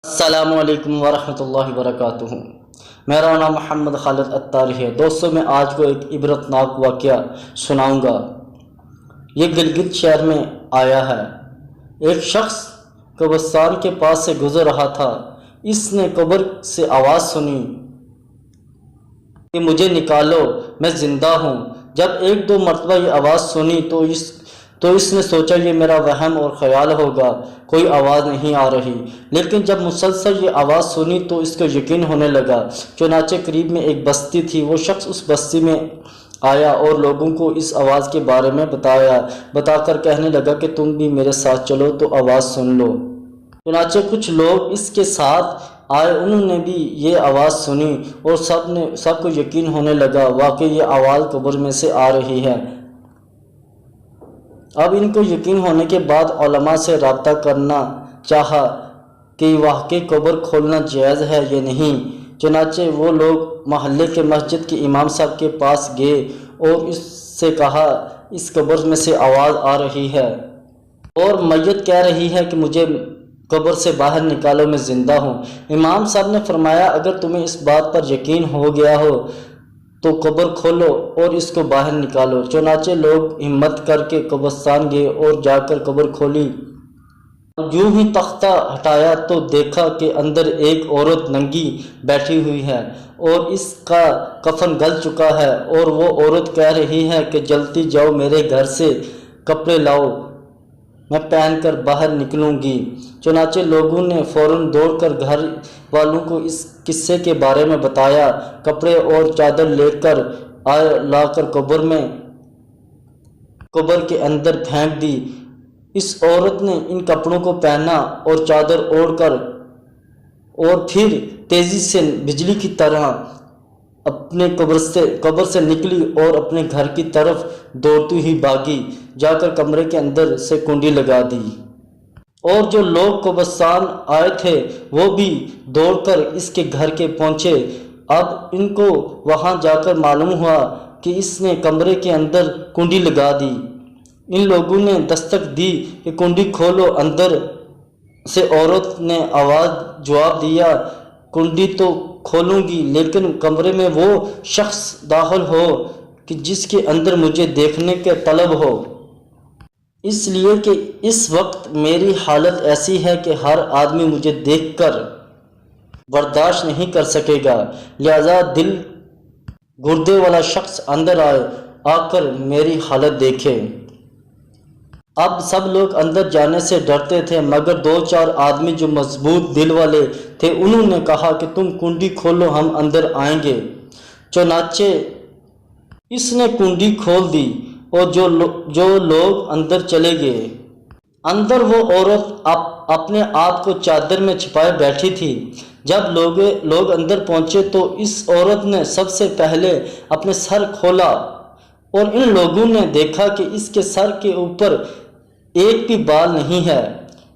السلام علیکم ورحمۃ اللہ وبرکاتہ۔ میرا نام محمد خالد اتاری ہے۔ دوستوں میں آج کو ایک عبرتناک واقعہ سناؤں گا۔ یہ گلگت شہر میں آیا ہے۔ ایک شخص قبرستان کے پاس سے گزر رہا تھا۔ اس نے قبر سے آواز سنی کہ مجھے نکالو، میں زندہ ہوں۔ جب ایک دو مرتبہ یہ آواز سنی تو اس نے سوچا یہ میرا وہم اور خیال ہوگا، کوئی آواز نہیں آ رہی۔ لیکن جب مسلسل یہ آواز سنی تو اس کو یقین ہونے لگا۔ چنانچہ قریب میں ایک بستی تھی، وہ شخص اس بستی میں آیا اور لوگوں کو اس آواز کے بارے میں بتا کر کہنے لگا کہ تم بھی میرے ساتھ چلو تو آواز سن لو۔ چنانچہ کچھ لوگ اس کے ساتھ آئے، انہوں نے بھی یہ آواز سنی اور سب کو یقین ہونے لگا واقعی یہ آواز قبر میں سے آ رہی ہے۔ اب ان کو یقین ہونے کے بعد علماء سے رابطہ کرنا چاہا کہ واقعی قبر کھولنا جائز ہے یا نہیں۔ چنانچہ وہ لوگ محلے کے مسجد کے امام صاحب کے پاس گئے اور اس سے کہا اس قبر میں سے آواز آ رہی ہے اور میت کہہ رہی ہے کہ مجھے قبر سے باہر نکالو، میں زندہ ہوں۔ امام صاحب نے فرمایا اگر تمہیں اس بات پر یقین ہو گیا ہو تو قبر کھولو اور اس کو باہر نکالو۔ چنانچہ لوگ ہمت کر کے قبرستان گئے اور جا کر قبر کھولی۔ یوں ہی تختہ ہٹایا تو دیکھا کہ اندر ایک عورت ننگی بیٹھی ہوئی ہے اور اس کا کفن گل چکا ہے، اور وہ عورت کہہ رہی ہے کہ جلدی جاؤ میرے گھر سے کپڑے لاؤ، میں پہن کر باہر نکلوں گی۔ چنانچہ لوگوں نے فوراً دوڑ کر گھر والوں کو اس قصے کے بارے میں بتایا، کپڑے اور چادر لے کر لا کر قبر کے اندر پھینک دی۔ اس عورت نے ان کپڑوں کو پہنا اور چادر اوڑھ کر اور پھر تیزی سے بجلی کی طرح اپنے قبر سے نکلی اور اپنے گھر کی طرف دوڑتی ہوئی بھاگی، جا کر کمرے کے اندر سے کنڈی لگا دی۔ اور جو لوگ قبرستان آئے تھے وہ بھی دوڑ کر اس کے گھر کے پہنچے۔ اب ان کو وہاں جا کر معلوم ہوا کہ اس نے کمرے کے اندر کنڈی لگا دی۔ ان لوگوں نے دستک دی کہ کنڈی کھولو۔ اندر سے عورت نے جواب دیا کنڈی تو کھولوں گی لیکن کمرے میں وہ شخص داخل ہو کہ جس کے اندر مجھے دیکھنے کے طلب ہو، اس لیے کہ اس وقت میری حالت ایسی ہے کہ ہر آدمی مجھے دیکھ کر برداشت نہیں کر سکے گا، لہذا دل گردے والا شخص اندر آئے، آ کر میری حالت دیکھے۔ اب سب لوگ اندر جانے سے ڈرتے تھے مگر دو چار آدمی جو مضبوط دل والے تھے انہوں نے کہا کہ تم کنڈی کھولو، ہم اندر آئیں گے۔ چنانچہ اس نے کنڈی کھول دی اور جو لوگ اندر چلے گئے۔ اندر وہ عورت اپنے آپ کو چادر میں چھپائے بیٹھی تھی۔ جب لوگ اندر پہنچے تو اس عورت نے سب سے پہلے اپنے سر کھولا اور ان لوگوں نے دیکھا کہ اس کے سر کے اوپر ایک بھی بال نہیں ہے،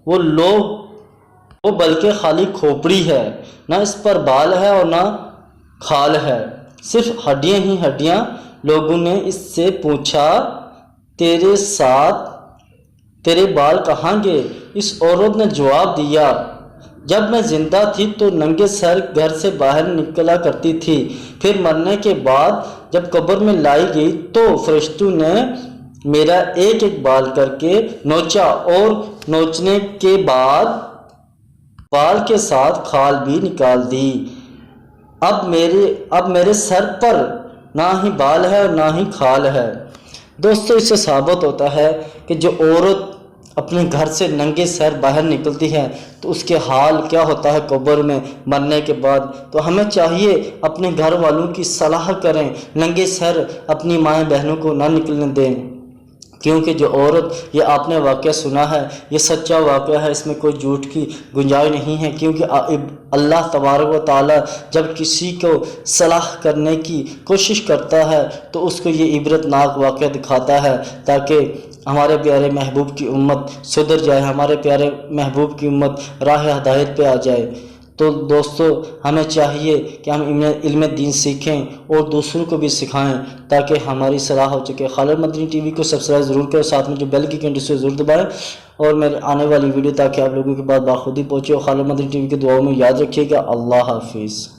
وہ بلکہ خالی کھوپڑی ہے، نہ اس پر بال ہے اور نہ کھال ہے، صرف ہڈیاں ہی ہڈیاں۔ لوگوں نے اس سے پوچھا تیرے بال کہاں گئے؟ اس عورت نے جواب دیا جب میں زندہ تھی تو ننگے سر گھر سے باہر نکلا کرتی تھی، پھر مرنے کے بعد جب قبر میں لائی گئی تو فرشتوں نے میرا ایک ایک بال کر کے نوچا اور نوچنے کے بعد بال کے ساتھ کھال بھی نکال دی۔ اب میرے سر پر نہ ہی بال ہے اور نہ ہی کھال ہے۔ دوستو اس سے ثابت ہوتا ہے کہ جو عورت اپنے گھر سے ننگے سر باہر نکلتی ہے تو اس کے حال کیا ہوتا ہے قبر میں مرنے کے بعد۔ تو ہمیں چاہیے اپنے گھر والوں کی صلاح کریں، ننگے سر اپنی مائیں بہنوں کو نہ نکلنے دیں، کیونکہ جو عورت یہ آپ نے واقعہ سنا ہے یہ سچا واقعہ ہے، اس میں کوئی جھوٹ کی گنجائش نہیں ہے، کیونکہ اللہ تبارک و تعالی جب کسی کو صلاح کرنے کی کوشش کرتا ہے تو اس کو یہ عبرتناک واقعہ دکھاتا ہے تاکہ ہمارے پیارے محبوب کی امت سدھر جائے، ہمارے پیارے محبوب کی امت راہ ہدایت پہ آ جائے۔ تو دوستو ہمیں چاہیے کہ ہم علم دین سیکھیں اور دوسروں کو بھی سکھائیں تاکہ ہماری صلاح ہو چکے۔ خالد مدنی ٹی وی کو سبسکرائب ضرور کریں، ساتھ میں جو بیل کی گھنٹی سے ضرور دبائیں، اور میرے آنے والی ویڈیو تاکہ آپ لوگوں کے پاس بخودی پہنچے۔ اور خالد مدنی ٹی وی کی دعاؤں میں یاد رکھیے گا۔ اللہ حافظ۔